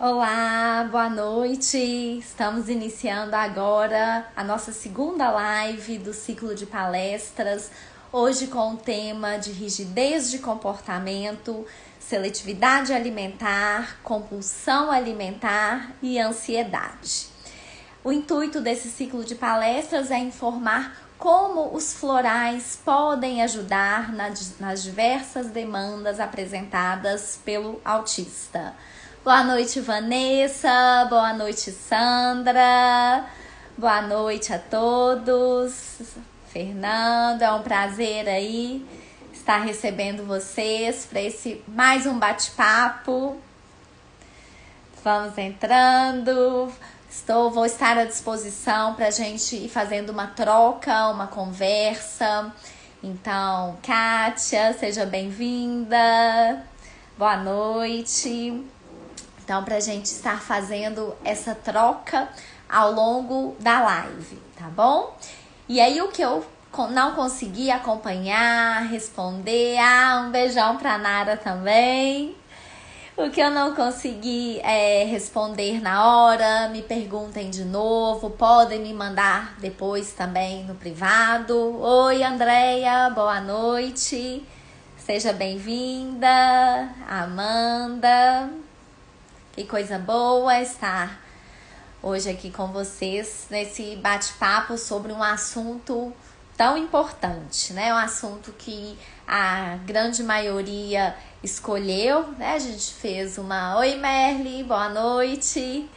Olá, boa noite. Estamos iniciando agora a nossa segunda live do ciclo de palestras, hoje com o tema de rigidez de comportamento, seletividade alimentar, compulsão alimentar e ansiedade. O intuito desse ciclo de palestras é informar como os florais podem ajudar nas diversas demandas apresentadas pelo autista. Boa noite, Vanessa. Boa noite, Sandra. Boa noite a todos. Fernando, é um prazer aí estar recebendo vocês para esse mais um bate-papo. Vamos entrando. Vou estar à disposição para a gente ir fazendo uma troca, uma conversa. Então, Kátia, seja bem-vinda. Boa noite. Então, para a gente estar fazendo essa troca ao longo da live, tá bom? E aí, o que eu não consegui acompanhar, responder... um beijão pra Nara também. O que eu não consegui responder na hora, me perguntem de novo. Podem me mandar depois também no privado. Oi, Andréia, boa noite. Seja bem-vinda. Amanda... Que coisa boa estar hoje aqui com vocês nesse bate-papo sobre um assunto tão importante, né? Um assunto que a grande maioria escolheu, né? A gente fez uma... Oi, Merle, boa noite.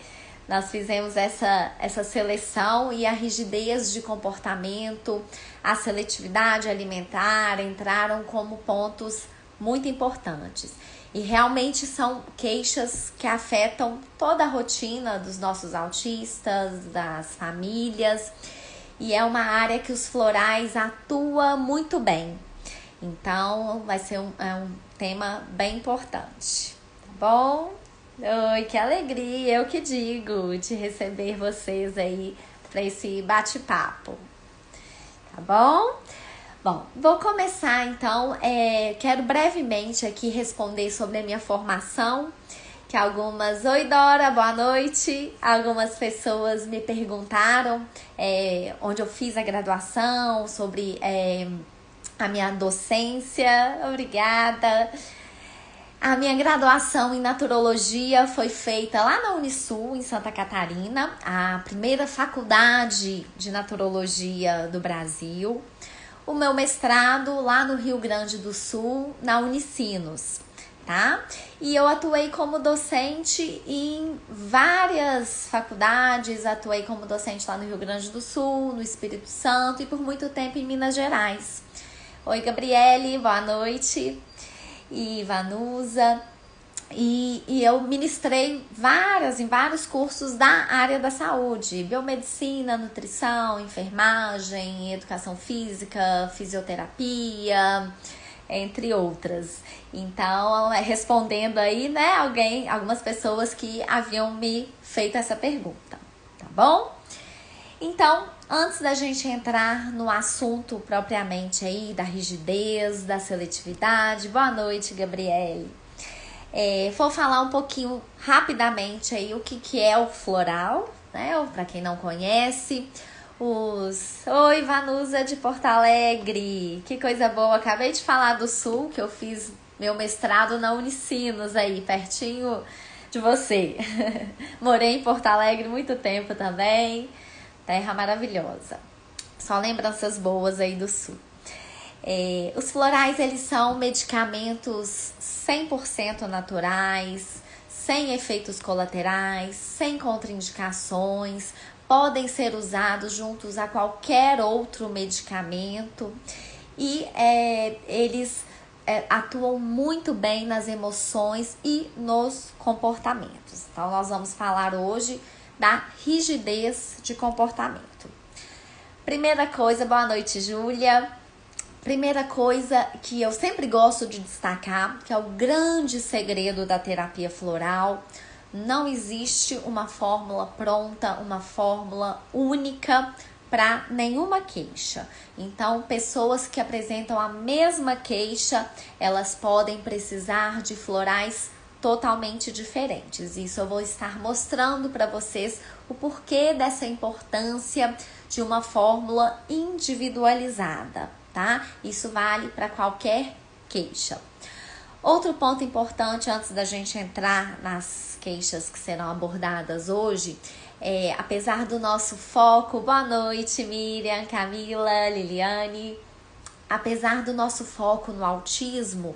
Nós fizemos essa seleção e a rigidez de comportamento, a seletividade alimentar entraram como pontos muito importantes. E realmente são queixas que afetam toda a rotina dos nossos autistas, das famílias. E é uma área que os florais atuam muito bem. Então, vai ser um tema bem importante. Tá bom? Oi, que alegria, eu que digo, de receber vocês aí para esse bate-papo. Tá bom? Bom, vou começar então, quero brevemente aqui responder sobre a minha formação, que algumas... Oi, Dora, boa noite. Algumas pessoas me perguntaram onde eu fiz a graduação, sobre a minha docência. Obrigada. A minha graduação em naturologia foi feita lá na Unisul, em Santa Catarina, a primeira faculdade de naturologia do Brasil. O meu mestrado lá no Rio Grande do Sul, na Unicinos, tá? E eu atuei como docente em várias faculdades, atuei como docente lá no Rio Grande do Sul, no Espírito Santo e por muito tempo em Minas Gerais. Oi, Gabriele, boa noite. E Vanusa. E eu ministrei em vários cursos da área da saúde, biomedicina, nutrição, enfermagem, educação física, fisioterapia, entre outras. Então, respondendo aí, né, algumas pessoas que haviam me feito essa pergunta, tá bom? Então, antes da gente entrar no assunto propriamente aí da rigidez, da seletividade, boa noite, Gabriele. Vou falar um pouquinho rapidamente aí o que é o floral, né? Para quem não conhece, Oi, Vanusa de Porto Alegre, que coisa boa, acabei de falar do Sul, que eu fiz meu mestrado na Unicinos aí, pertinho de você. Morei em Porto Alegre muito tempo também, terra maravilhosa, só lembranças boas aí do Sul. Os florais, eles são medicamentos 100% naturais, sem efeitos colaterais, sem contraindicações, podem ser usados juntos a qualquer outro medicamento e eles atuam muito bem nas emoções e nos comportamentos. Então, nós vamos falar hoje da rigidez de comportamento. Primeira coisa, boa noite, Júlia. Primeira coisa que eu sempre gosto de destacar, que é o grande segredo da terapia floral, não existe uma fórmula pronta, uma fórmula única para nenhuma queixa. Então, pessoas que apresentam a mesma queixa, elas podem precisar de florais totalmente diferentes. Isso eu vou estar mostrando para vocês o porquê dessa importância de uma fórmula individualizada, tá? Isso vale para qualquer queixa. Outro ponto importante antes da gente entrar nas queixas que serão abordadas hoje é, apesar do nosso foco, boa noite Miriam, Camila, Liliane, apesar do nosso foco no autismo,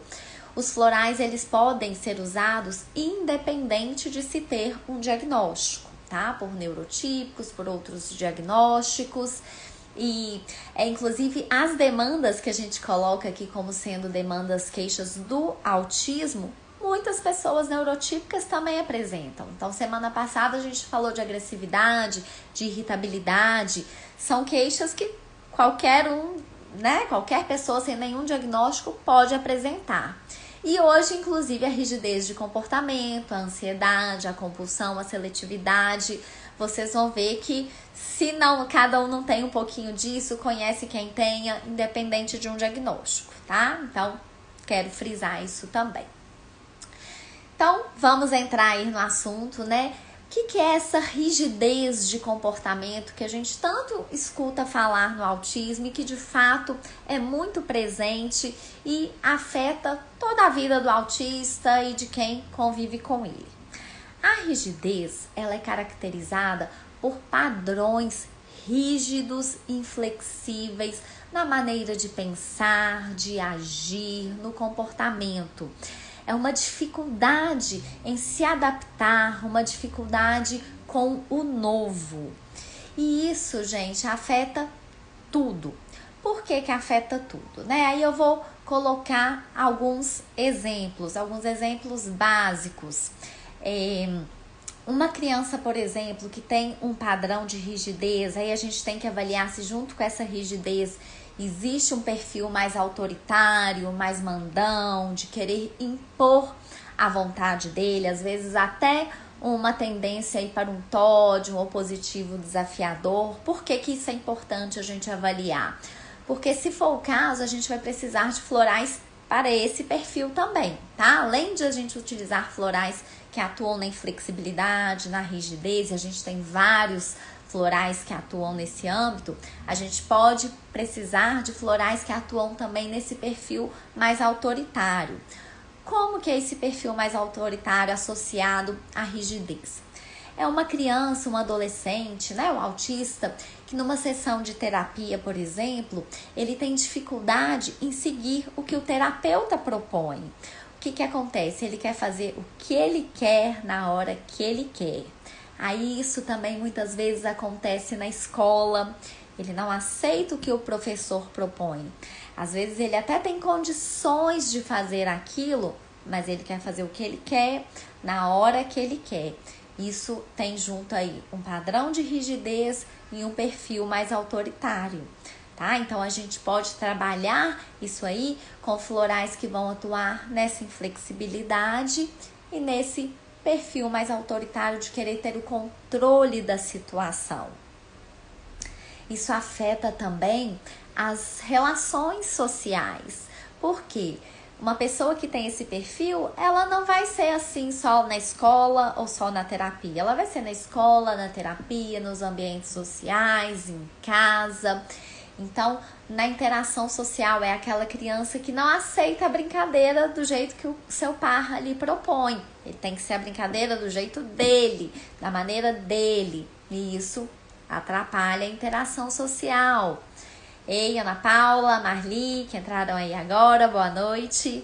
os florais eles podem ser usados independente de se ter um diagnóstico, tá? Por neurotípicos, por outros diagnósticos. E inclusive as demandas que a gente coloca aqui como sendo demandas, queixas do autismo, muitas pessoas neurotípicas também apresentam. Então, semana passada a gente falou de agressividade, de irritabilidade, são queixas que qualquer pessoa sem nenhum diagnóstico pode apresentar. E hoje, inclusive, a rigidez de comportamento, a ansiedade, a compulsão, a seletividade, vocês vão ver que se não, cada um não tem um pouquinho disso, conhece quem tenha, independente de um diagnóstico, tá? Então, quero frisar isso também. Então, vamos entrar aí no assunto, né? O que é essa rigidez de comportamento que a gente tanto escuta falar no autismo e que de fato é muito presente e afeta toda a vida do autista e de quem convive com ele? A rigidez, ela é caracterizada por padrões rígidos, inflexíveis na maneira de pensar, de agir, no comportamento. É uma dificuldade em se adaptar, uma dificuldade com o novo. E isso, gente, afeta tudo. Por que afeta tudo, né? Aí eu vou colocar alguns exemplos básicos. Uma criança, por exemplo, que tem um padrão de rigidez, aí a gente tem que avaliar se junto com essa rigidez existe um perfil mais autoritário, mais mandão, de querer impor a vontade dele, às vezes até uma tendência aí para um TOD, um opositivo desafiador. Por que isso é importante a gente avaliar? Porque se for o caso, a gente vai precisar de florais para esse perfil também, tá? Além de a gente utilizar florais que atuam na inflexibilidade, na rigidez, e a gente tem vários florais que atuam nesse âmbito, a gente pode precisar de florais que atuam também nesse perfil mais autoritário. Como que é esse perfil mais autoritário associado à rigidez? É uma criança, um adolescente, né, um autista, que numa sessão de terapia, por exemplo, ele tem dificuldade em seguir o que o terapeuta propõe. O que acontece? Ele quer fazer o que ele quer na hora que ele quer. Aí isso também muitas vezes acontece na escola, ele não aceita o que o professor propõe. Às vezes ele até tem condições de fazer aquilo, mas ele quer fazer o que ele quer, na hora que ele quer. Isso tem junto aí um padrão de rigidez e um perfil mais autoritário, tá? Então a gente pode trabalhar isso aí com florais que vão atuar nessa inflexibilidade e nesse perfil mais autoritário de querer ter o controle da situação. Isso afeta também as relações sociais. Por quê? Uma pessoa que tem esse perfil, ela não vai ser assim só na escola ou só na terapia. Ela vai ser na escola, na terapia, nos ambientes sociais, em casa. Então, na interação social, é aquela criança que não aceita a brincadeira do jeito que o seu par lhe propõe. Ele tem que ser a brincadeira do jeito dele, da maneira dele. E isso atrapalha a interação social. Ei, Ana Paula, Marli, que entraram aí agora, boa noite.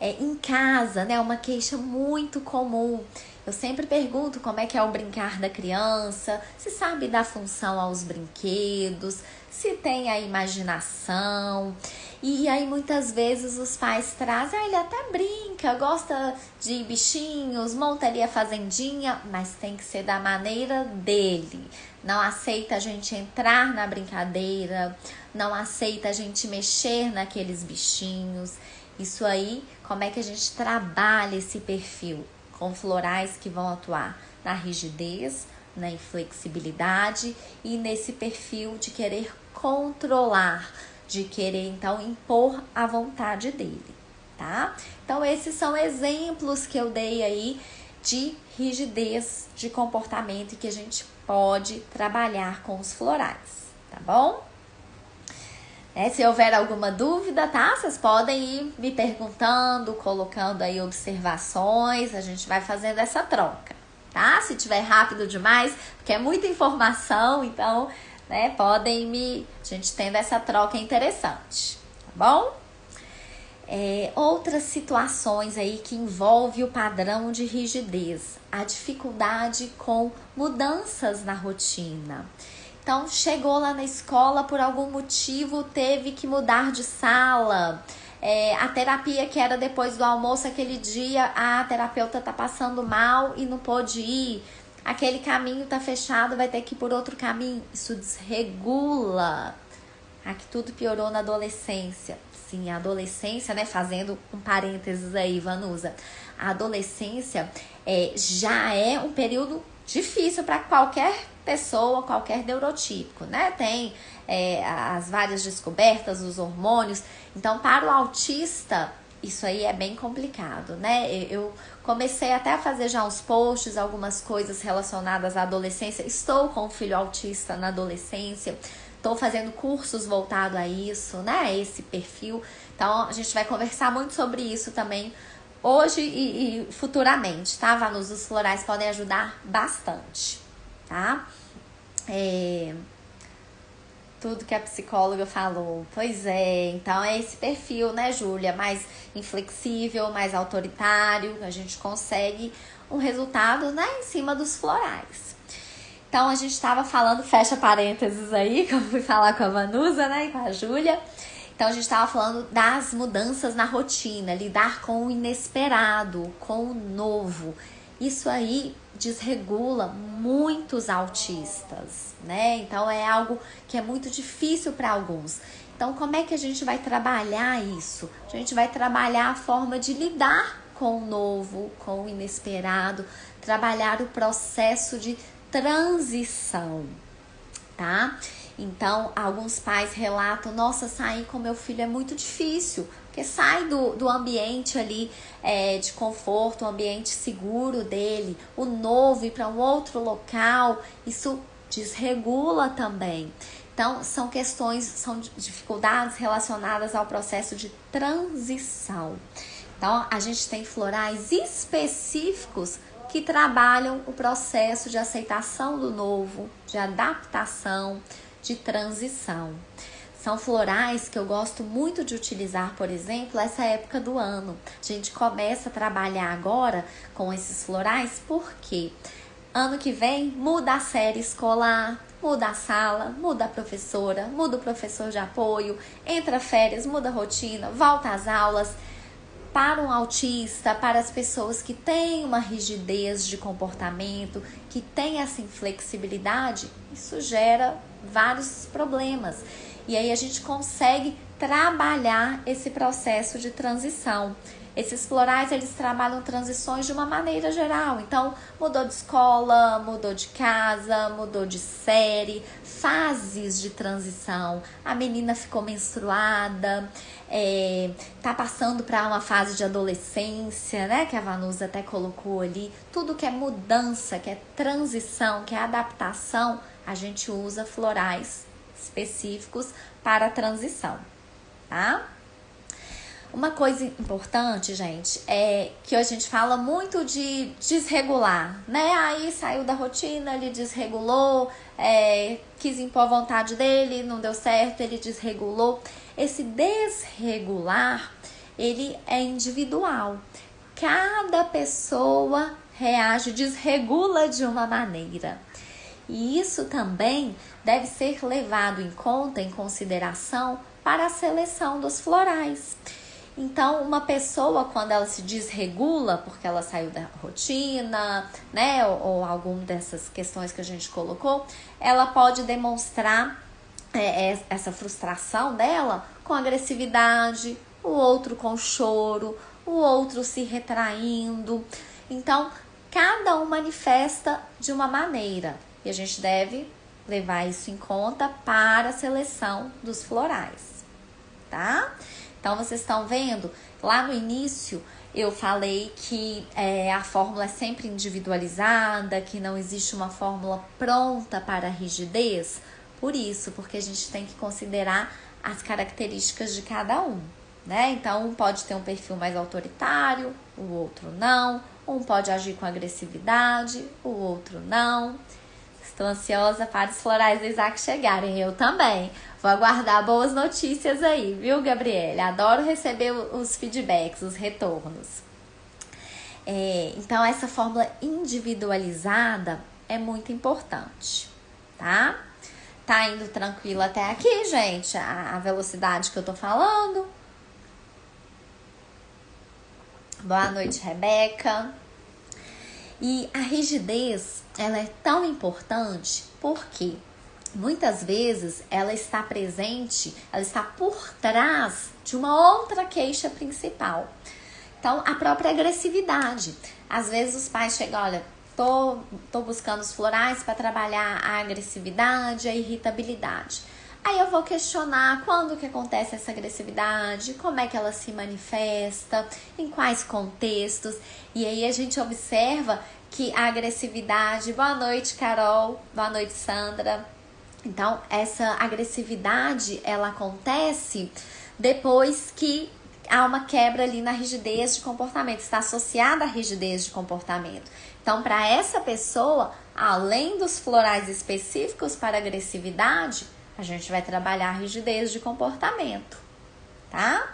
Em casa, né, uma queixa muito comum. Eu sempre pergunto como é que é o brincar da criança, se sabe dar função aos brinquedos, se tem a imaginação. E aí muitas vezes os pais trazem, ele até brinca, gosta de bichinhos, monta ali a fazendinha, mas tem que ser da maneira dele. Não aceita a gente entrar na brincadeira, não aceita a gente mexer naqueles bichinhos. Isso aí, como é que a gente trabalha esse perfil? Com florais que vão atuar na rigidez, na inflexibilidade e nesse perfil de querer controlar, de querer então impor a vontade dele, tá? Então, esses são exemplos que eu dei aí de rigidez de comportamento que a gente pode trabalhar com os florais, tá bom? Se houver alguma dúvida, tá? Vocês podem ir me perguntando, colocando aí observações, a gente vai fazendo essa troca, tá? Se tiver rápido demais, porque é muita informação, então, né, a gente tendo essa troca é interessante, tá bom? Outras situações aí que envolve o padrão de rigidez, a dificuldade com mudanças na rotina. Então, chegou lá na escola, por algum motivo, teve que mudar de sala. A terapia que era depois do almoço, aquele dia, a terapeuta tá passando mal e não pôde ir. Aquele caminho tá fechado, vai ter que ir por outro caminho. Isso desregula. Aqui tudo piorou na adolescência. Sim, a adolescência, né? Fazendo um parênteses aí, Vanusa. A adolescência já é um período difícil para qualquer pessoa, qualquer neurotípico, né? Tem as várias descobertas, os hormônios. Então, para o autista, isso aí é bem complicado, né? Eu comecei até a fazer já uns posts, algumas coisas relacionadas à adolescência. Estou com um filho autista na adolescência. Estou fazendo cursos voltados a isso, né? Esse perfil. Então, a gente vai conversar muito sobre isso também hoje e futuramente, tá, Vanus? Os florais podem ajudar bastante, tá? Tudo que a psicóloga falou. Pois é, então é esse perfil, né, Júlia? Mais inflexível, mais autoritário. A gente consegue um resultado, né, em cima dos florais. Então, a gente estava falando, fecha parênteses aí, que eu fui falar com a Vanusa, né, e com a Júlia. Então, a gente estava falando das mudanças na rotina, lidar com o inesperado, com o novo. Isso aí desregula muitos autistas, né? Então, é algo que é muito difícil para alguns. Então, como é que a gente vai trabalhar isso? A gente vai trabalhar a forma de lidar com o novo, com o inesperado, trabalhar o processo de transição, tá? Então, alguns pais relatam, nossa, sair com meu filho é muito difícil, porque sai do ambiente ali de conforto, o ambiente seguro dele, o novo, ir para um outro local, isso desregula também. Então, são dificuldades relacionadas ao processo de transição. Então, a gente tem florais específicos que trabalham o processo de aceitação do novo, de adaptação, de transição. São florais que eu gosto muito de utilizar, por exemplo, essa época do ano. A gente começa a trabalhar agora com esses florais porque ano que vem muda a série escolar, muda a sala, muda a professora, muda o professor de apoio, entra férias, muda a rotina, volta às aulas. Para um autista, para as pessoas que têm uma rigidez de comportamento, que têm essa inflexibilidade, isso gera vários problemas. E aí a gente consegue trabalhar esse processo de transição. Esses florais, eles trabalham transições de uma maneira geral. Então, mudou de escola, mudou de casa, mudou de série, fases de transição. A menina ficou menstruada, tá passando para uma fase de adolescência, né? Que a Vanusa até colocou ali. Tudo que é mudança, que é transição, que é adaptação, a gente usa florais específicos para a transição, tá? Uma coisa importante, gente, é que a gente fala muito de desregular, né? Aí saiu da rotina, ele desregulou, quis impor a vontade dele, não deu certo, ele desregulou. Esse desregular, ele é individual. Cada pessoa reage, desregula de uma maneira. E isso também deve ser levado em conta, em consideração, para a seleção dos florais. Então, uma pessoa, quando ela se desregula, porque ela saiu da rotina, né, ou alguma dessas questões que a gente colocou, ela pode demonstrar essa frustração dela com agressividade, o outro com choro, o outro se retraindo. Então, cada um manifesta de uma maneira e a gente deve levar isso em conta para a seleção dos florais, tá? Então, vocês estão vendo, lá no início eu falei que a fórmula é sempre individualizada, que não existe uma fórmula pronta para a rigidez. Por isso, porque a gente tem que considerar as características de cada um, né? Então, um pode ter um perfil mais autoritário, o outro não. Um pode agir com agressividade, o outro não. Estou ansiosa para os florais do Isaac chegarem, eu também. Vou aguardar boas notícias aí, viu, Gabriele? Adoro receber os feedbacks, os retornos. Então, essa fórmula individualizada é muito importante, tá? Tá indo tranquilo até aqui, gente? A velocidade que eu tô falando. Boa noite, Rebeca. E a rigidez, ela é tão importante porque muitas vezes ela está presente, ela está por trás de uma outra queixa principal. Então, a própria agressividade. Às vezes os pais chegam, olha, tô buscando os florais para trabalhar a agressividade, a irritabilidade. Aí eu vou questionar quando que acontece essa agressividade, como é que ela se manifesta, em quais contextos. E aí a gente observa que a agressividade... Boa noite, Carol. Boa noite, Sandra. Então, essa agressividade, ela acontece depois que há uma quebra ali na rigidez de comportamento. Está associada à rigidez de comportamento. Então, para essa pessoa, além dos florais específicos para agressividade, a gente vai trabalhar a rigidez de comportamento, tá?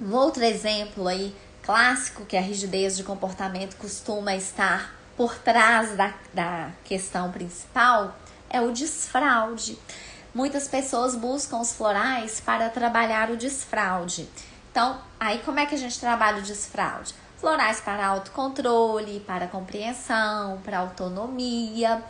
Um outro exemplo aí, clássico, que a rigidez de comportamento costuma estar por trás da questão principal, é o desfraude. Muitas pessoas buscam os florais para trabalhar o desfraude. Então, aí como é que a gente trabalha o desfraude? Florais para autocontrole, para compreensão, para autonomia.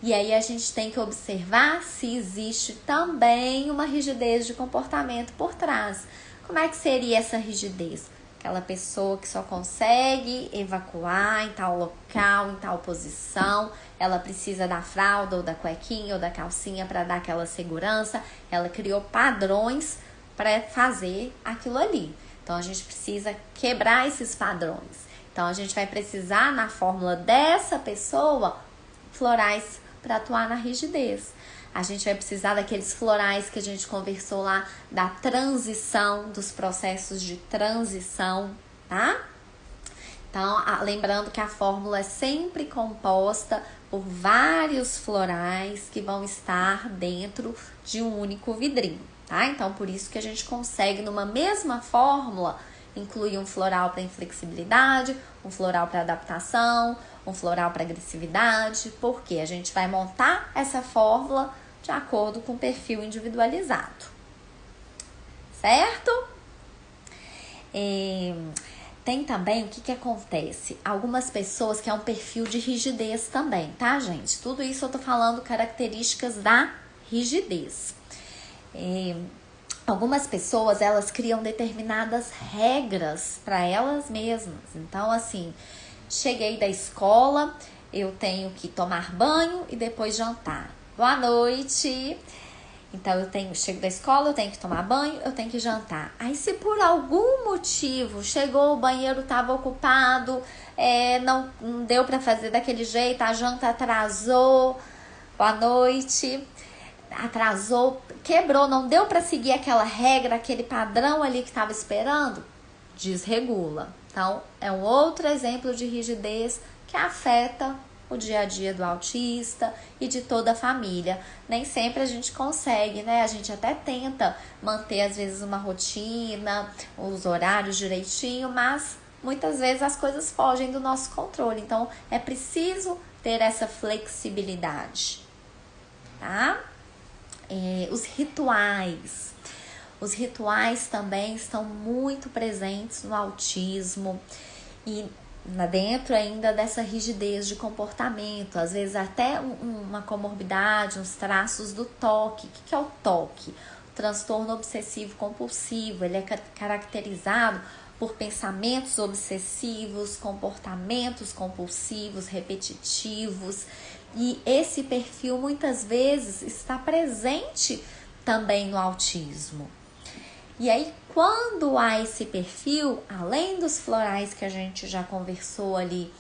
E aí a gente tem que observar se existe também uma rigidez de comportamento por trás. Como é que seria essa rigidez? Aquela pessoa que só consegue evacuar em tal local, em tal posição, ela precisa da fralda ou da cuequinha ou da calcinha para dar aquela segurança. Ela criou padrões para fazer aquilo ali. Então a gente precisa quebrar esses padrões. Então a gente vai precisar, na fórmula dessa pessoa, florais para atuar na rigidez. A gente vai precisar daqueles florais que a gente conversou lá, da transição, dos processos de transição, tá? Então, lembrando que a fórmula é sempre composta por vários florais que vão estar dentro de um único vidrinho, tá? Então, por isso que a gente consegue, numa mesma fórmula, incluir um floral para inflexibilidade, um floral para adaptação, um floral para agressividade, porque a gente vai montar essa fórmula de acordo com o perfil individualizado, certo? Tem também, o que acontece? Algumas pessoas que é um perfil de rigidez também, tá, gente? Tudo isso eu tô falando características da rigidez. Algumas pessoas, elas criam determinadas regras para elas mesmas. Então, assim, cheguei da escola, eu tenho que tomar banho e depois jantar. Boa noite! Então, chego da escola, eu tenho que tomar banho, eu tenho que jantar. Aí, se por algum motivo chegou, o banheiro estava ocupado, não deu para fazer daquele jeito, a janta atrasou, boa noite, atrasou, quebrou, não deu para seguir aquela regra, aquele padrão ali que estava esperando, desregula. Então, é um outro exemplo de rigidez que afeta o dia a dia do autista e de toda a família. Nem sempre a gente consegue, né? A gente até tenta manter, às vezes, uma rotina, os horários direitinho, mas muitas vezes as coisas fogem do nosso controle. Então, é preciso ter essa flexibilidade, tá? Os rituais. Os rituais também estão muito presentes no autismo e dentro ainda dessa rigidez de comportamento, às vezes até uma comorbidade, uns traços do toque. O que é o toque? O transtorno obsessivo compulsivo, ele é caracterizado por pensamentos obsessivos, comportamentos compulsivos, repetitivos, e esse perfil muitas vezes está presente também no autismo. E aí, quando há esse perfil, além dos florais que a gente já conversou ali,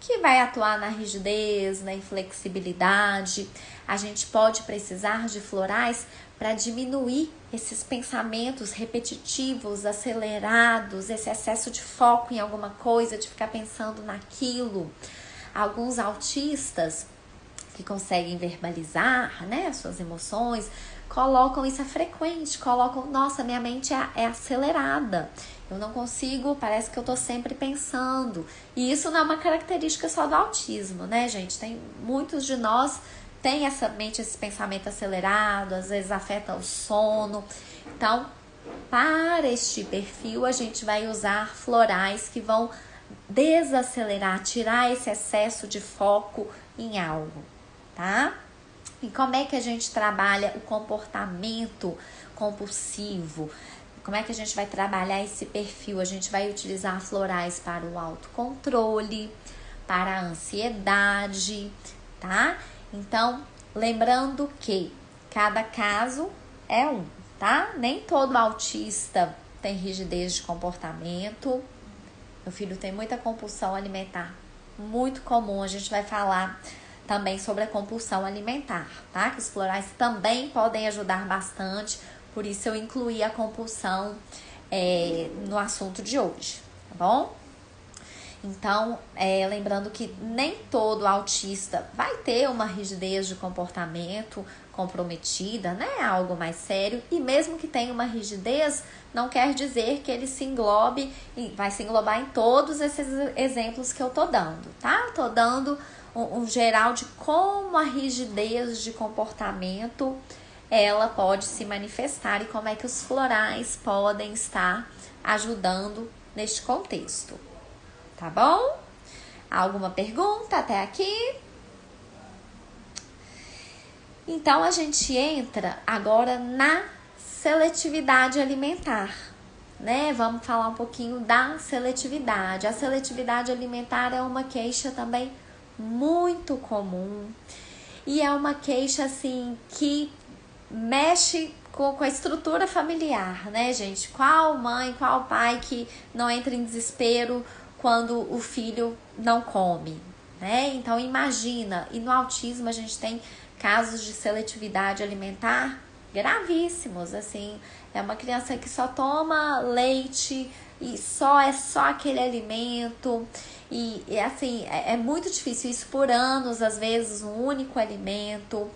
que vai atuar na rigidez, na inflexibilidade, a gente pode precisar de florais para diminuir esses pensamentos repetitivos, acelerados, esse excesso de foco em alguma coisa, de ficar pensando naquilo. Alguns autistas que conseguem verbalizar, né, as suas emoções, colocam isso frequente, colocam, nossa, minha mente é acelerada, eu não consigo, parece que eu tô sempre pensando. E isso não é uma característica só do autismo, né, gente? Tem muitos de nós tem essa mente, esse pensamento acelerado, às vezes afeta o sono. Então, para este perfil, a gente vai usar florais que vão desacelerar, tirar esse excesso de foco em algo, tá? E como é que a gente trabalha o comportamento compulsivo? Como é que a gente vai trabalhar esse perfil? A gente vai utilizar florais para o autocontrole, para a ansiedade, tá? Então, lembrando que cada caso é um, tá? Nem todo autista tem rigidez de comportamento. Meu filho tem muita compulsão alimentar, muito comum. A gente vai falar também sobre a compulsão alimentar, tá? Que os florais também podem ajudar bastante, por isso eu incluí a compulsão no assunto de hoje, tá bom? Então, lembrando que nem todo autista vai ter uma rigidez de comportamento comprometida, né? Algo mais sério. E mesmo que tenha uma rigidez, não quer dizer que ele vai se englobar em todos esses exemplos que eu tô dando, tá? Tô dando um geral de como a rigidez de comportamento ela pode se manifestar e como é que os florais podem estar ajudando neste contexto. Tá bom? Alguma pergunta até aqui? Então, a gente entra agora na seletividade alimentar, né? Vamos falar um pouquinho da seletividade. A seletividade alimentar é uma queixa também muito comum e é uma queixa, assim, que mexe com a estrutura familiar, né, gente? Qual mãe, qual pai que não entra em desespero quando o filho não come, né? Então, imagina, e no autismo a gente tem casos de seletividade alimentar gravíssimos, assim, é uma criança que só toma leite e só aquele alimento e assim, é muito difícil isso por anos, às vezes um único alimento.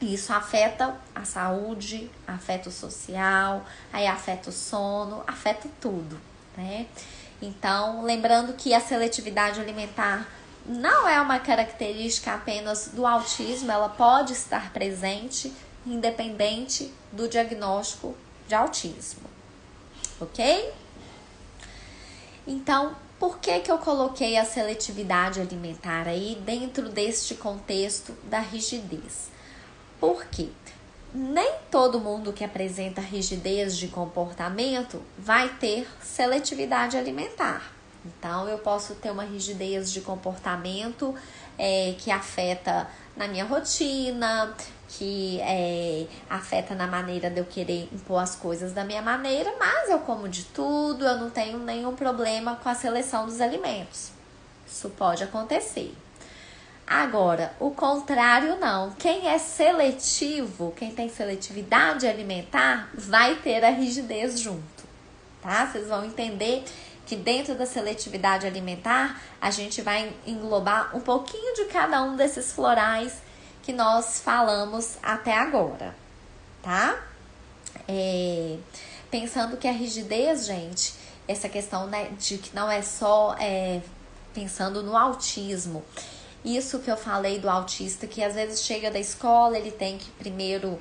Isso afeta a saúde, afeta o social, aí afeta o sono, afeta tudo, né? Então, lembrando que a seletividade alimentar não é uma característica apenas do autismo, ela pode estar presente, independente do diagnóstico de autismo, ok? Então, por que eu coloquei a seletividade alimentar aí dentro deste contexto da rigidez? Porque nem todo mundo que apresenta rigidez de comportamento vai ter seletividade alimentar. Então, eu posso ter uma rigidez de comportamento que afeta na minha rotina, que afeta na maneira de eu querer impor as coisas da minha maneira, mas eu como de tudo, eu não tenho nenhum problema com a seleção dos alimentos. Isso pode acontecer. Agora, o contrário não. Quem é seletivo, quem tem seletividade alimentar, vai ter a rigidez junto, tá? Vocês vão entender que dentro da seletividade alimentar, a gente vai englobar um pouquinho de cada um desses florais que nós falamos até agora, tá? Pensando que a rigidez, gente, essa questão, né, de que não é só pensando no autismo. Isso que eu falei do autista, que às vezes chega da escola, ele tem que primeiro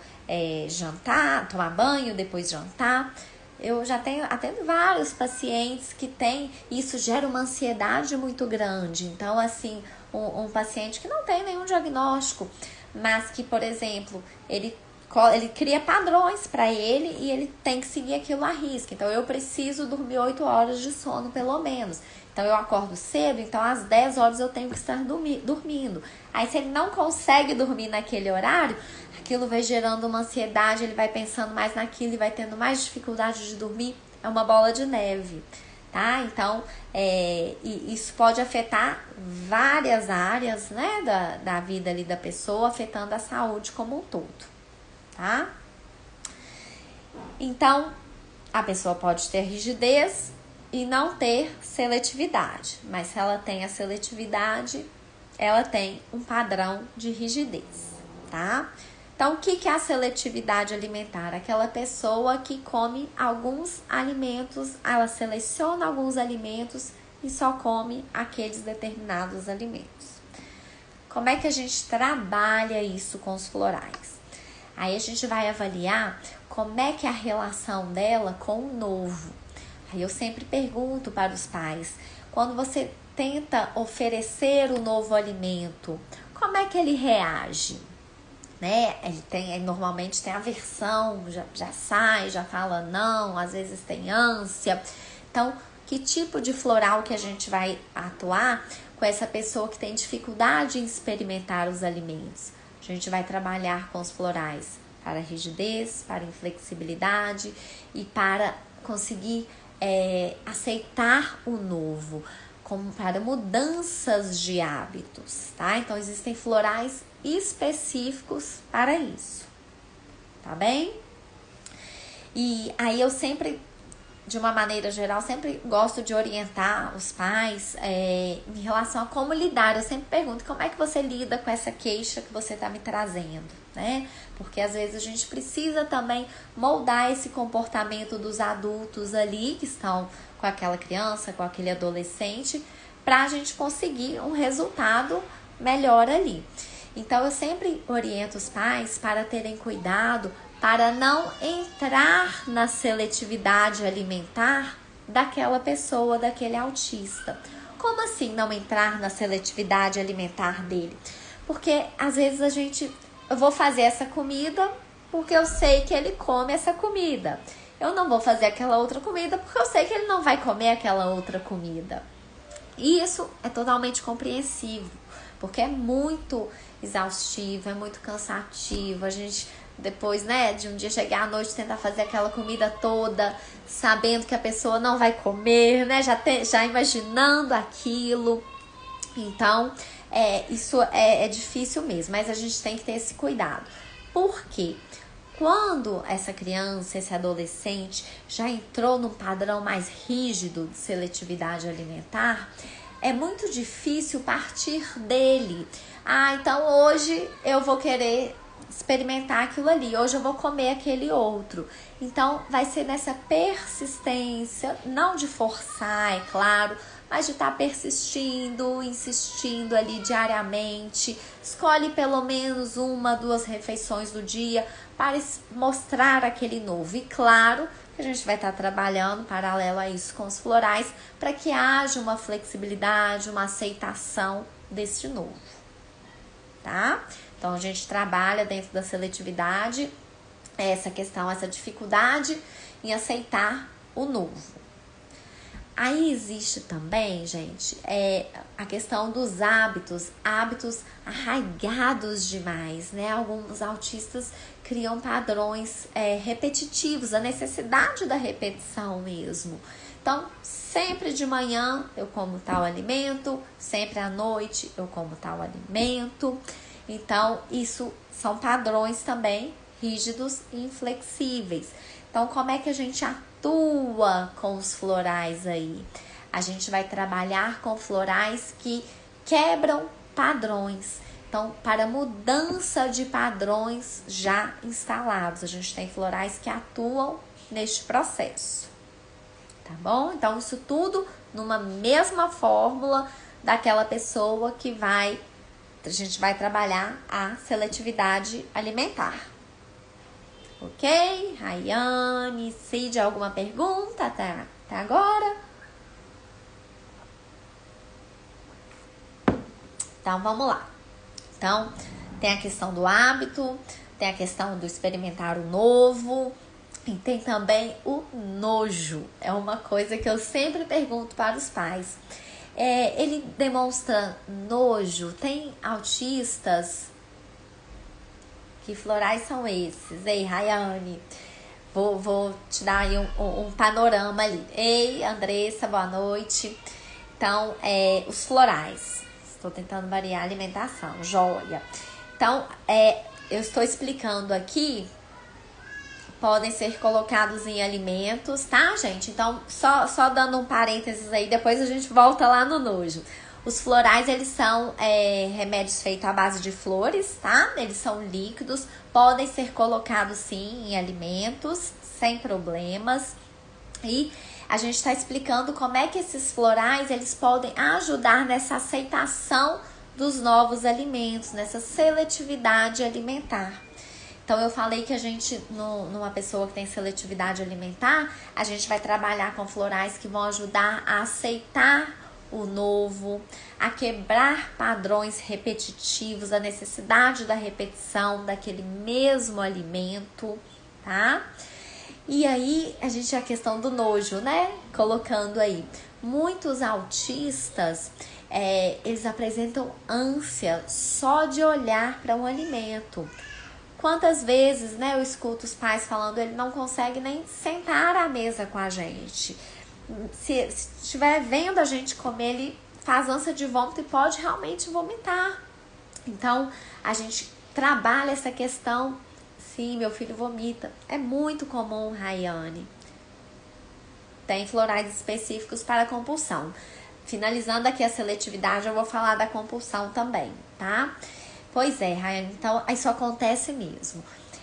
jantar, tomar banho, depois jantar. Eu já atendo vários pacientes que têm, isso gera uma ansiedade muito grande. Então, assim, um paciente que não tem nenhum diagnóstico, mas que, por exemplo, ele cria padrões para ele e ele tem que seguir aquilo à risca. Então, eu preciso dormir 8 horas de sono, pelo menos. Então, eu acordo cedo, então às 10 horas eu tenho que estar dormindo. Aí, se ele não consegue dormir naquele horário, aquilo vai gerando uma ansiedade, ele vai pensando mais naquilo e vai tendo mais dificuldade de dormir. É uma bola de neve, tá? Então, e isso pode afetar várias áreas, né, da vida ali da pessoa, afetando a saúde como um todo, tá? Então, a pessoa pode ter rigidez e não ter seletividade, mas se ela tem a seletividade, ela tem um padrão de rigidez, tá? Então, o que é a seletividade alimentar? Aquela pessoa que come alguns alimentos, ela seleciona alguns alimentos e só come aqueles determinados alimentos. Como é que a gente trabalha isso com os florais? Aí a gente vai avaliar como é que é a relação dela com o novo. Aí eu sempre pergunto para os pais, quando você tenta oferecer o novo alimento, como é que ele reage? Né? Ele normalmente tem aversão, já sai, já fala não, às vezes tem ânsia. Então, que tipo de floral que a gente vai atuar com essa pessoa que tem dificuldade em experimentar os alimentos? A gente vai trabalhar com os florais para rigidez, para inflexibilidade e para conseguir aceitar o novo, como para mudanças de hábitos, tá? Então, existem florais específicos para isso, tá bem? E aí eu sempre, de uma maneira geral, sempre gosto de orientar os pais em relação a como lidar. Eu sempre pergunto, como é que você lida com essa queixa que você está me trazendo, né? Porque às vezes a gente precisa também moldar esse comportamento dos adultos ali que estão com aquela criança, com aquele adolescente, para a gente conseguir um resultado melhor ali. Então, eu sempre oriento os pais para terem cuidado para não entrar na seletividade alimentar daquela pessoa, daquele autista. Como assim não entrar na seletividade alimentar dele? Porque às vezes eu vou fazer essa comida porque eu sei que ele come essa comida. Eu não vou fazer aquela outra comida porque eu sei que ele não vai comer aquela outra comida. E isso é totalmente compreensível, porque é muito exaustivo, é muito cansativo. A gente, depois, né, de um dia chegar à noite, tentar fazer aquela comida toda, sabendo que a pessoa não vai comer, né, já imaginando aquilo. Então, isso é difícil mesmo, mas a gente tem que ter esse cuidado. Por quê? Quando essa criança, esse adolescente já entrou num padrão mais rígido de seletividade alimentar, é muito difícil partir dele. Então hoje eu vou querer experimentar aquilo ali, hoje eu vou comer aquele outro. Então vai ser nessa persistência, não de forçar, é claro, mas de estar persistindo, insistindo ali diariamente. Escolhe pelo menos 1, 2 refeições do dia para mostrar aquele novo. E claro que a gente vai estar trabalhando paralelo a isso com os florais para que haja uma flexibilidade, uma aceitação desse novo, tá? Então a gente trabalha dentro da seletividade essa questão, essa dificuldade em aceitar o novo. Aí existe também, gente, a questão dos hábitos arraigados demais, né? Alguns autistas criam padrões repetitivos, a necessidade da repetição mesmo. Então, sempre de manhã eu como tal alimento, sempre à noite eu como tal alimento. Então, isso são padrões também rígidos e inflexíveis. Então, como é que a gente atua com os florais aí? A gente vai trabalhar com florais que quebram padrões. Então, para mudança de padrões já instalados, a gente tem florais que atuam neste processo. Tá bom? Então, isso tudo numa mesma fórmula daquela pessoa que a gente vai trabalhar a seletividade alimentar. Ok? Rayane, Cid, alguma pergunta até agora? Então, vamos lá. Então, tem a questão do hábito, tem a questão do experimentar o novo, e tem também o nojo. É uma coisa que eu sempre pergunto para os pais. Ele demonstra nojo? Tem autistas Que florais são esses? Ei, Rayane, vou te dar aí um panorama ali. Ei, Andressa, boa noite. Então, os florais. Estou tentando variar a alimentação, joia. Então, eu estou explicando aqui, podem ser colocados em alimentos, tá, gente? Então, só dando um parênteses aí, depois a gente volta lá no nojo. Os florais, eles são remédios feitos à base de flores, tá? Eles são líquidos, podem ser colocados sim em alimentos, sem problemas. E a gente está explicando como é que esses florais, eles podem ajudar nessa aceitação dos novos alimentos, nessa seletividade alimentar. Então, eu falei que a gente, numa pessoa que tem seletividade alimentar, a gente vai trabalhar com florais que vão ajudar a aceitar o novo, a quebrar padrões repetitivos, a necessidade da repetição daquele mesmo alimento, tá? E aí, a gente, a questão do nojo, né? Colocando aí, muitos autistas, eles apresentam ânsia só de olhar para um alimento. Quantas vezes, né, eu escuto os pais falando, ele não consegue nem sentar à mesa com a gente. Se estiver vendo a gente comer, ele faz ânsia de vômito e pode realmente vomitar. Então, a gente trabalha essa questão. Sim, meu filho vomita. É muito comum, Rayane. Tem florais específicos para compulsão. Finalizando aqui a seletividade, eu vou falar da compulsão também, tá? Pois é, Rayane, então isso acontece mesmo.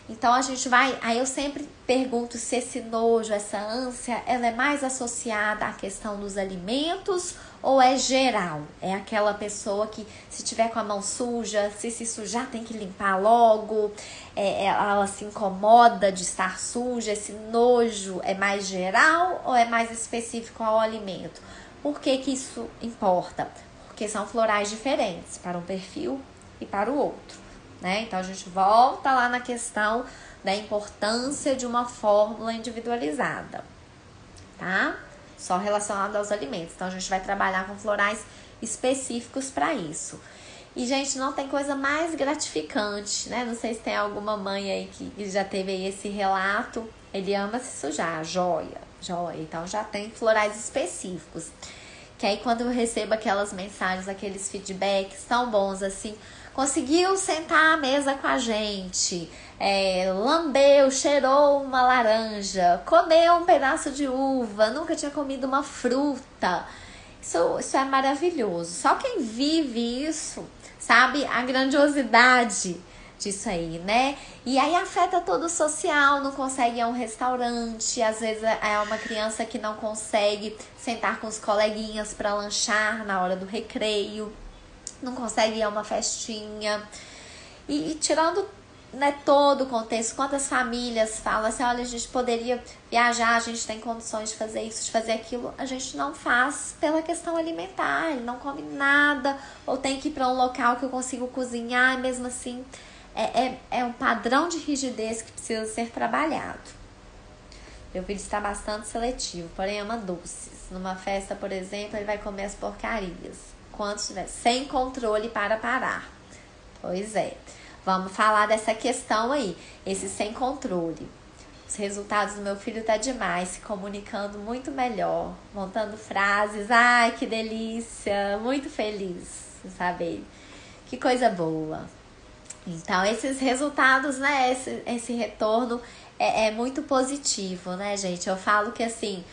Então a gente vai, aí eu sempre pergunto se esse nojo, essa ânsia, ela é mais associada à questão dos alimentos ou é geral? É aquela pessoa que se tiver com a mão suja, se sujar tem que limpar logo, ela se incomoda de estar suja, esse nojo é mais geral ou é mais específico ao alimento? Por que que isso importa? Porque são florais diferentes para um perfil e para o outro, né? Então, a gente volta lá na questão da importância de uma fórmula individualizada, tá? Só relacionado aos alimentos. Então, a gente vai trabalhar com florais específicos para isso. E, gente, não tem coisa mais gratificante, né? Não sei se tem alguma mãe aí que já teve aí esse relato. Ele ama se sujar, joia. Então, já tem florais específicos. Que aí, quando eu recebo aquelas mensagens, aqueles feedbacks tão bons assim, conseguiu sentar à mesa com a gente, lambeu, cheirou uma laranja, comeu um pedaço de uva, nunca tinha comido uma fruta. Isso é maravilhoso. Só quem vive isso sabe a grandiosidade disso aí, né? E aí afeta todo o social, não consegue ir a um restaurante, às vezes é uma criança que não consegue sentar com os coleguinhas para lanchar na hora do recreio, não consegue ir a uma festinha. E tirando, né, todo o contexto, quantas famílias falam assim, olha, a gente poderia viajar, a gente tem condições de fazer isso, de fazer aquilo, a gente não faz pela questão alimentar, ele não come nada, ou tem que ir para um local que eu consigo cozinhar, e mesmo assim é um padrão de rigidez que precisa ser trabalhado. Meu filho está bastante seletivo, porém ama doces. Numa festa, por exemplo, ele vai comer as porcarias, quando estiver sem controle para parar. Pois é, vamos falar dessa questão aí, esse sem controle. Os resultados do meu filho tá demais, se comunicando muito melhor, montando frases, ai que delícia, muito feliz, sabe? Que coisa boa. Então, esses resultados, né, esse retorno é muito positivo, né, gente? Eu falo que, assim,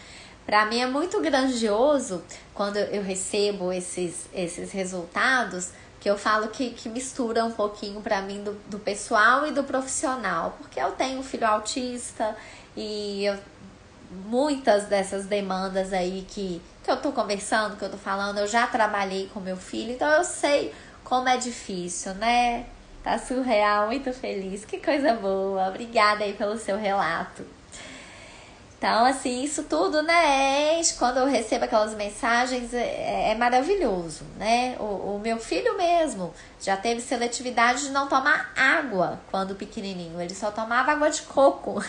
pra mim é muito grandioso quando eu recebo esses resultados, que eu falo que mistura um pouquinho pra mim do pessoal e do profissional, porque eu tenho um filho autista e muitas dessas demandas aí que eu tô conversando, que eu tô falando, eu já trabalhei com meu filho, então eu sei como é difícil, né? Tá surreal, muito feliz, que coisa boa, obrigada aí pelo seu relato. Então, assim, isso tudo, né, quando eu recebo aquelas mensagens, é maravilhoso, né? O meu filho mesmo já teve seletividade de não tomar água quando pequenininho, ele só tomava água de coco.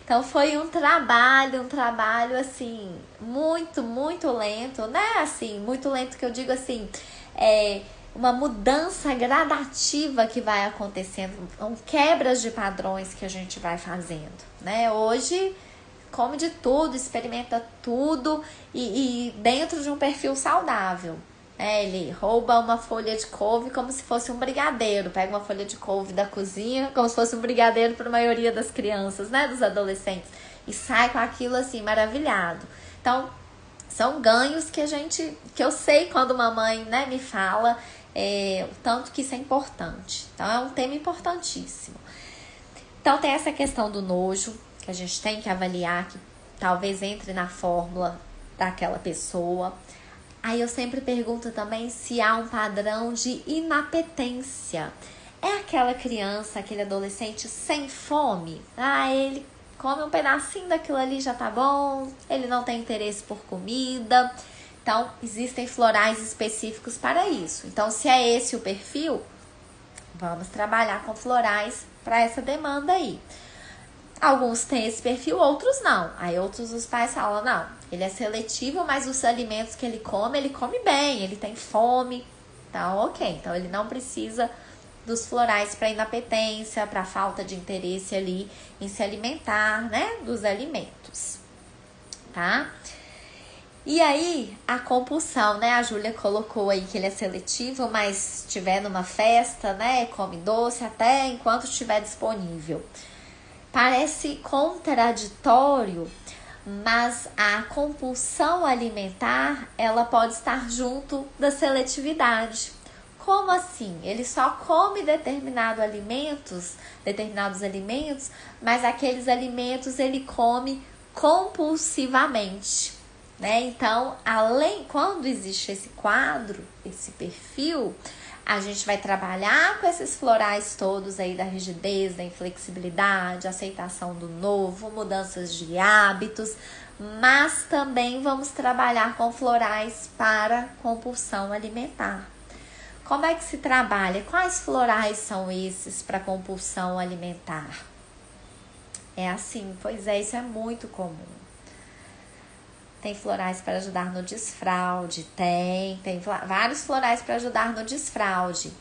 Então, foi um trabalho, assim, muito, muito lento, né? Assim, muito lento que eu digo assim, uma mudança gradativa que vai acontecendo, quebras de padrões que a gente vai fazendo, né? Hoje come de tudo, experimenta tudo e dentro de um perfil saudável. Ele rouba uma folha de couve como se fosse um brigadeiro. Pega uma folha de couve da cozinha, como se fosse um brigadeiro para a maioria das crianças, né? Dos adolescentes. E sai com aquilo assim, maravilhado. Então, são ganhos que eu sei quando mamãe, né, me fala o tanto que isso é importante. Então, é um tema importantíssimo. Então, tem essa questão do nojo, que a gente tem que avaliar, que talvez entre na fórmula daquela pessoa. Aí eu sempre pergunto também se há um padrão de inapetência. É aquela criança, aquele adolescente sem fome? Ele come um pedacinho daquilo ali, já tá bom. Ele não tem interesse por comida. Então, existem florais específicos para isso. Então, se é esse o perfil, vamos trabalhar com florais para essa demanda aí. Alguns têm esse perfil, outros não. Aí outros os pais falam, não, ele é seletivo, mas os alimentos que ele come bem, ele tem fome. Então, ok. Então, ele não precisa dos florais para inapetência, para falta de interesse ali em se alimentar, né? Dos alimentos, tá? E aí, a compulsão, né? A Júlia colocou aí que ele é seletivo, mas se estiver numa festa, né? Come doce até enquanto estiver disponível. Parece contraditório, mas a compulsão alimentar, ela pode estar junto da seletividade. Como assim? Ele só come determinados alimentos, mas aqueles alimentos ele come compulsivamente, né? Então, quando existe esse quadro, esse perfil, a gente vai trabalhar com esses florais todos aí da rigidez, da inflexibilidade, aceitação do novo, mudanças de hábitos, mas também vamos trabalhar com florais para compulsão alimentar. Como é que se trabalha? Quais florais são esses para compulsão alimentar? É assim, pois é, isso é muito comum. Tem florais para ajudar no desfraude, tem vários florais para ajudar no desfraude.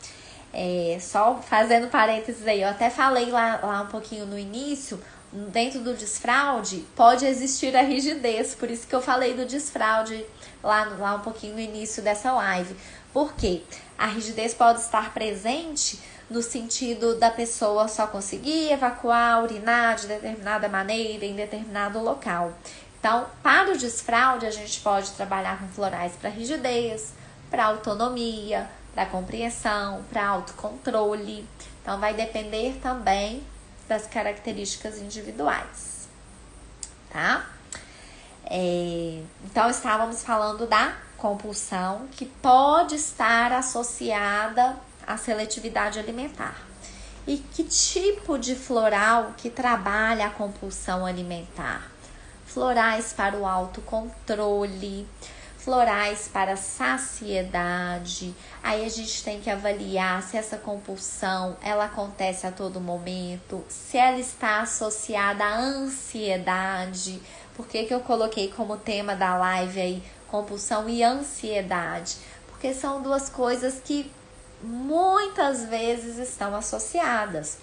Só fazendo parênteses aí, eu até falei lá um pouquinho no início, dentro do desfraude pode existir a rigidez, por isso que eu falei do desfraude lá um pouquinho no início dessa live. Por quê? A rigidez pode estar presente no sentido da pessoa só conseguir evacuar, urinar de determinada maneira, em determinado local. Então, para o desfraude, a gente pode trabalhar com florais para rigidez, para autonomia, para compreensão, para autocontrole. Então, vai depender também das características individuais, tá? Então, estávamos falando da compulsão, que pode estar associada à seletividade alimentar. E que tipo de floral que trabalha a compulsão alimentar? Florais para o autocontrole, florais para saciedade. Aí a gente tem que avaliar se essa compulsão ela acontece a todo momento, se ela está associada à ansiedade. Por que eu coloquei como tema da live aí compulsão e ansiedade? Porque são duas coisas que muitas vezes estão associadas.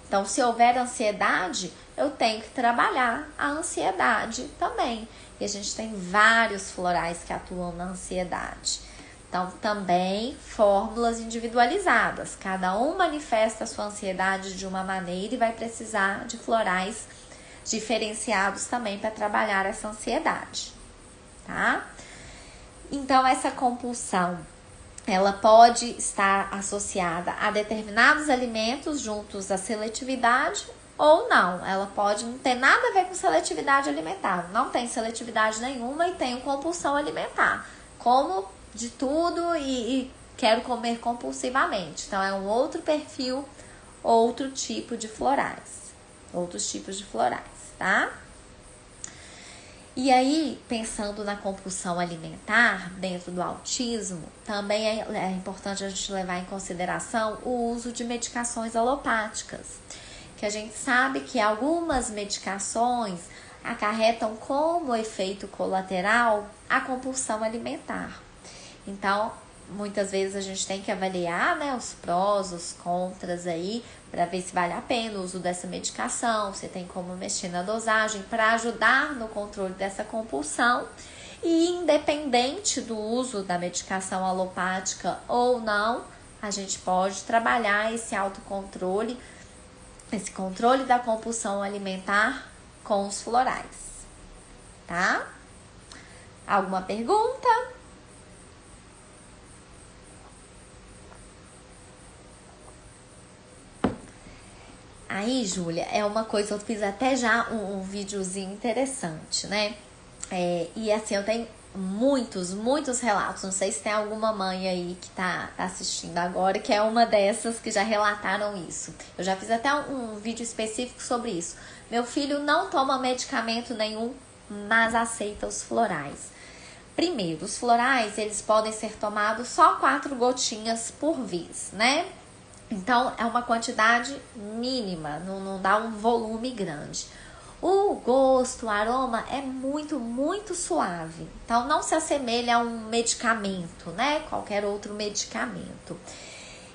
Então, se houver ansiedade, eu tenho que trabalhar a ansiedade também. E a gente tem vários florais que atuam na ansiedade. Então, também fórmulas individualizadas. Cada um manifesta a sua ansiedade de uma maneira e vai precisar de florais diferenciados também para trabalhar essa ansiedade, tá? Então, essa compulsão, ela pode estar associada a determinados alimentos juntos à seletividade ou não. Ela pode não ter nada a ver com seletividade alimentar. Não tem seletividade nenhuma e tem compulsão alimentar. Como de tudo e quero comer compulsivamente. Então, é um outro perfil, outro tipo de florais. Outros tipos de florais, tá? E aí, pensando na compulsão alimentar dentro do autismo, também é importante a gente levar em consideração o uso de medicações alopáticas, que a gente sabe que algumas medicações acarretam como efeito colateral a compulsão alimentar. Então, muitas vezes a gente tem que avaliar, né, os prós, os contras aí, para ver se vale a pena o uso dessa medicação, se tem como mexer na dosagem para ajudar no controle dessa compulsão. E independente do uso da medicação alopática ou não, a gente pode trabalhar esse autocontrole, esse controle da compulsão alimentar com os florais, tá? Alguma pergunta? Aí, Júlia, é uma coisa, eu fiz até já um videozinho interessante, né? E assim, eu tenho muitos relatos. Não sei se tem alguma mãe aí que tá assistindo agora, que é uma dessas que já relataram isso. Eu já fiz até um vídeo específico sobre isso. Meu filho não toma medicamento nenhum, mas aceita os florais. Primeiro, os florais, eles podem ser tomados só 4 gotinhas por vez, né? Então, é uma quantidade mínima, não dá um volume grande. O gosto, o aroma é muito suave. Então, não se assemelha a um medicamento, né? Qualquer outro medicamento.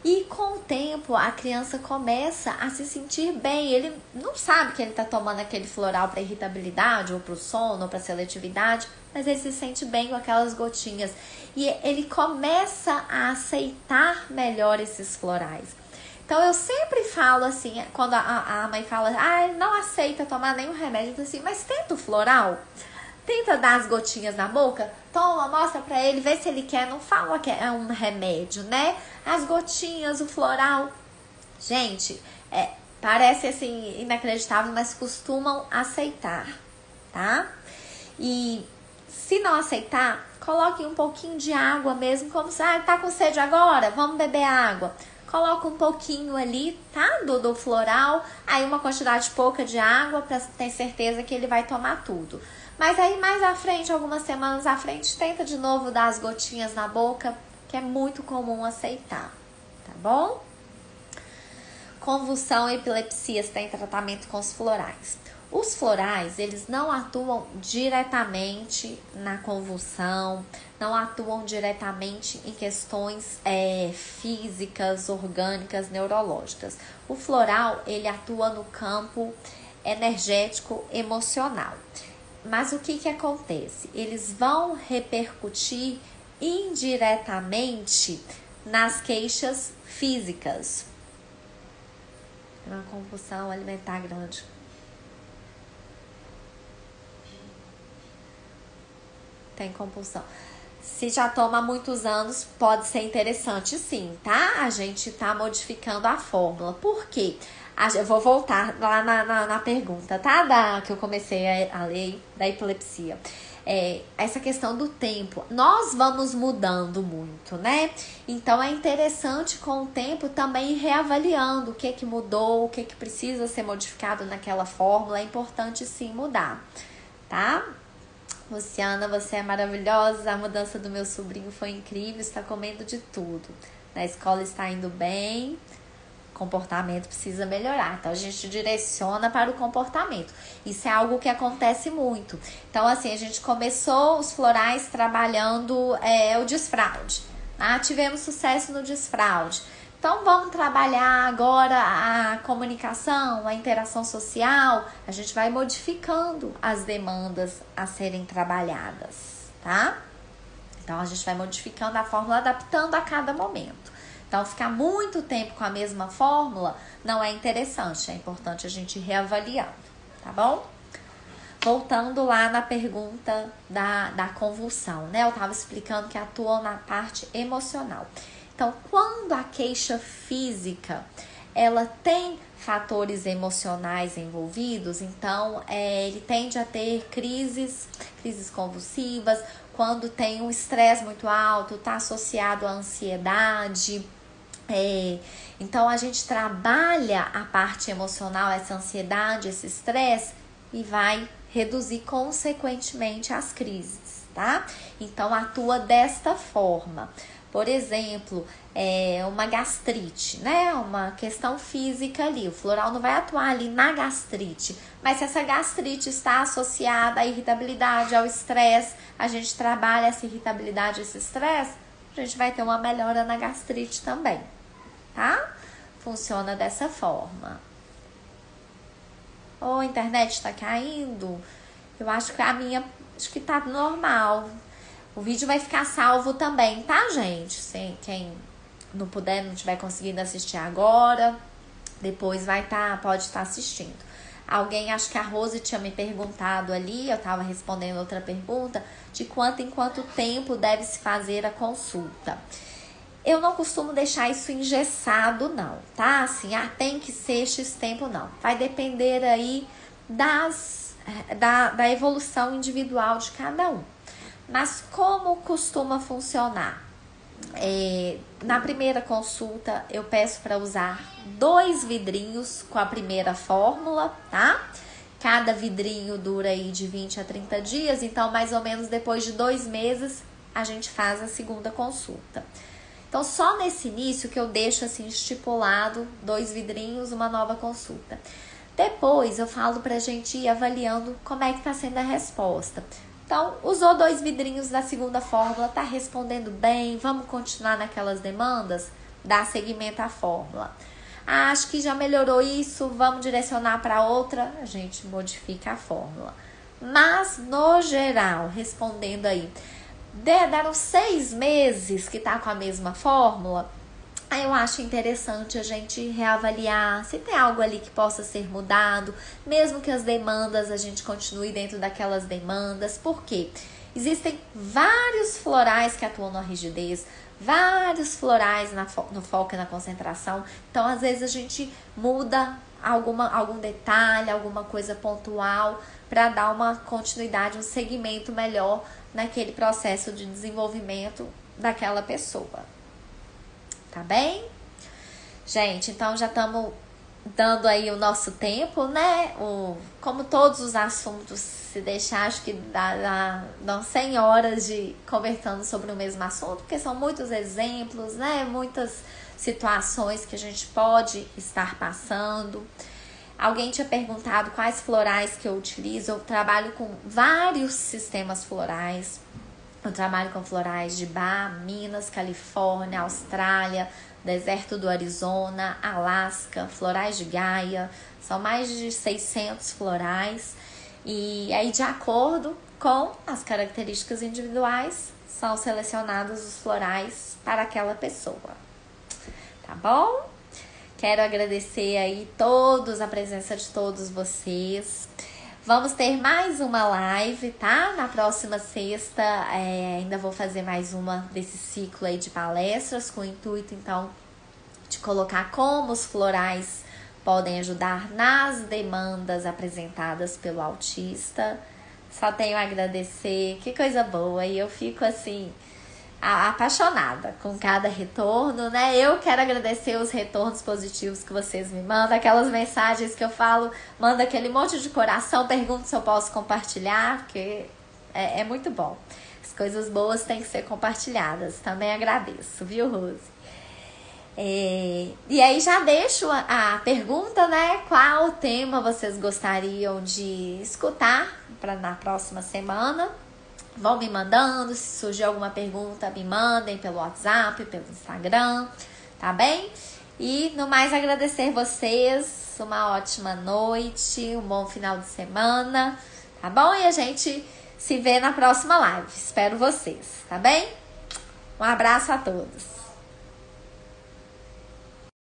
E com o tempo, a criança começa a se sentir bem. Ele não sabe que ele está tomando aquele floral para irritabilidade, ou para o sono, ou para seletividade, mas ele se sente bem com aquelas gotinhas. E ele começa a aceitar melhor esses florais. Então, eu sempre falo assim, quando a mãe fala, não aceita tomar nenhum remédio, eu falo assim, mas tenta o floral, tenta dar as gotinhas na boca, toma, mostra pra ele, vê se ele quer, não fala que é um remédio, né? As gotinhas, o floral, gente, parece assim, inacreditável, mas costumam aceitar, tá? E se não aceitar, coloque um pouquinho de água mesmo, como se, tá com sede agora? Vamos beber água. Coloca um pouquinho ali, tá? Do floral, aí uma quantidade pouca de água para ter certeza que ele vai tomar tudo. Mas aí mais à frente, algumas semanas à frente, tenta de novo dar as gotinhas na boca, que é muito comum aceitar, tá bom? Convulsão e epilepsia tem tratamento com os florais. Os florais, eles não atuam diretamente na convulsão, não atuam diretamente em questões físicas, orgânicas, neurológicas. O floral, ele atua no campo energético, emocional. Mas o que acontece? Eles vão repercutir indiretamente nas queixas físicas. Uma compulsão alimentar grande. Tem compulsão. Se já toma há muitos anos, pode ser interessante sim, tá? A gente tá modificando a fórmula. Por quê? Eu vou voltar lá na pergunta, tá? Que eu comecei a ler da epilepsia. Essa questão do tempo. Nós vamos mudando muito, né? Então, é interessante com o tempo também ir reavaliando o que mudou, o que precisa ser modificado naquela fórmula. É importante sim mudar, tá? Luciana, você é maravilhosa, a mudança do meu sobrinho foi incrível, está comendo de tudo. Na escola está indo bem, o comportamento precisa melhorar. Então, a gente direciona para o comportamento. Isso é algo que acontece muito. Então, assim, a gente começou os florais trabalhando o desfraude. Tivemos sucesso no desfraude. Então, vamos trabalhar agora a comunicação, a interação social. A gente vai modificando as demandas a serem trabalhadas, tá? Então, a gente vai modificando a fórmula, adaptando a cada momento. Então, ficar muito tempo com a mesma fórmula não é interessante. É importante a gente ir reavaliando, tá bom? Voltando lá na pergunta da convulsão, né? Eu tava explicando que atuam na parte emocional. Então, quando a queixa física, ela tem fatores emocionais envolvidos, então ele tende a ter crises convulsivas, quando tem um estresse muito alto, está associado à ansiedade. Então, a gente trabalha a parte emocional, essa ansiedade, esse estresse, e vai reduzir consequentemente as crises, tá? Então, atua desta forma. Por exemplo, uma gastrite, né? Uma questão física ali. O floral não vai atuar ali na gastrite. Mas se essa gastrite está associada à irritabilidade, ao estresse, a gente trabalha essa irritabilidade, esse estresse, a gente vai ter uma melhora na gastrite também, tá? Funciona dessa forma. Ô, a internet tá caindo? Eu acho que a minha, acho que tá normal. O vídeo vai ficar salvo também, tá, gente? Se quem não puder, não estiver conseguindo assistir agora, depois pode estar assistindo. Alguém, acho que a Rose tinha me perguntado ali, eu tava respondendo outra pergunta, de quanto em quanto tempo deve se fazer a consulta. Eu não costumo deixar isso engessado, não, tá? Assim, tem que ser X tempo, não. Vai depender aí da evolução individual de cada um. Mas como costuma funcionar? Na primeira consulta, eu peço para usar 2 vidrinhos com a primeira fórmula, tá? Cada vidrinho dura aí de 20 a 30 dias, então mais ou menos depois de 2 meses, a gente faz a segunda consulta. Então, só nesse início que eu deixo assim estipulado 2 vidrinhos, uma nova consulta. Depois eu falo pra gente ir avaliando como é que tá sendo a resposta. Então, usou 2 vidrinhos da segunda fórmula, tá respondendo bem, vamos continuar naquelas demandas? Dá seguimento à fórmula. Acho que já melhorou isso, vamos direcionar para outra, a gente modifica a fórmula. Mas, no geral, respondendo aí, deram 6 meses que tá com a mesma fórmula, aí eu acho interessante a gente reavaliar se tem algo ali que possa ser mudado, mesmo que as demandas a gente continue dentro daquelas demandas. Por quê? Existem vários florais que atuam na rigidez, vários florais no foco e na concentração. Então, às vezes, a gente muda algum detalhe, alguma coisa pontual para dar uma continuidade, um segmento melhor naquele processo de desenvolvimento daquela pessoa. Tá bem? Gente, então já estamos dando aí o nosso tempo, né? Como todos os assuntos, se deixar, acho que dá 100 horas de conversando sobre o mesmo assunto, porque são muitos exemplos, né? Muitas situações que a gente pode estar passando. Alguém tinha perguntado quais florais que eu utilizo. Eu trabalho com vários sistemas florais. Eu trabalho com florais de Bach, Minas, Califórnia, Austrália, deserto do Arizona, Alasca, florais de Gaia. São mais de 600 florais. E aí, de acordo com as características individuais, são selecionados os florais para aquela pessoa. Tá bom? Quero agradecer aí a presença de todos vocês. Vamos ter mais uma live, tá? Na próxima sexta, ainda vou fazer mais uma desse ciclo aí de palestras, com o intuito, então, de colocar como os florais podem ajudar nas demandas apresentadas pelo autista. Só tenho a agradecer, que coisa boa, e eu fico assim apaixonada com cada retorno, né? Eu quero agradecer os retornos positivos que vocês me mandam, aquelas mensagens que eu falo, manda aquele monte de coração, pergunto se eu posso compartilhar, porque é muito bom. As coisas boas têm que ser compartilhadas. Também agradeço, viu, Rose? E aí já deixo a pergunta, né? Qual tema vocês gostariam de escutar na próxima semana? Vão me mandando, se surgir alguma pergunta, me mandem pelo WhatsApp, pelo Instagram, tá bem? E no mais agradecer vocês, uma ótima noite, um bom final de semana, tá bom? E a gente se vê na próxima live, espero vocês, tá bem? Um abraço a todos.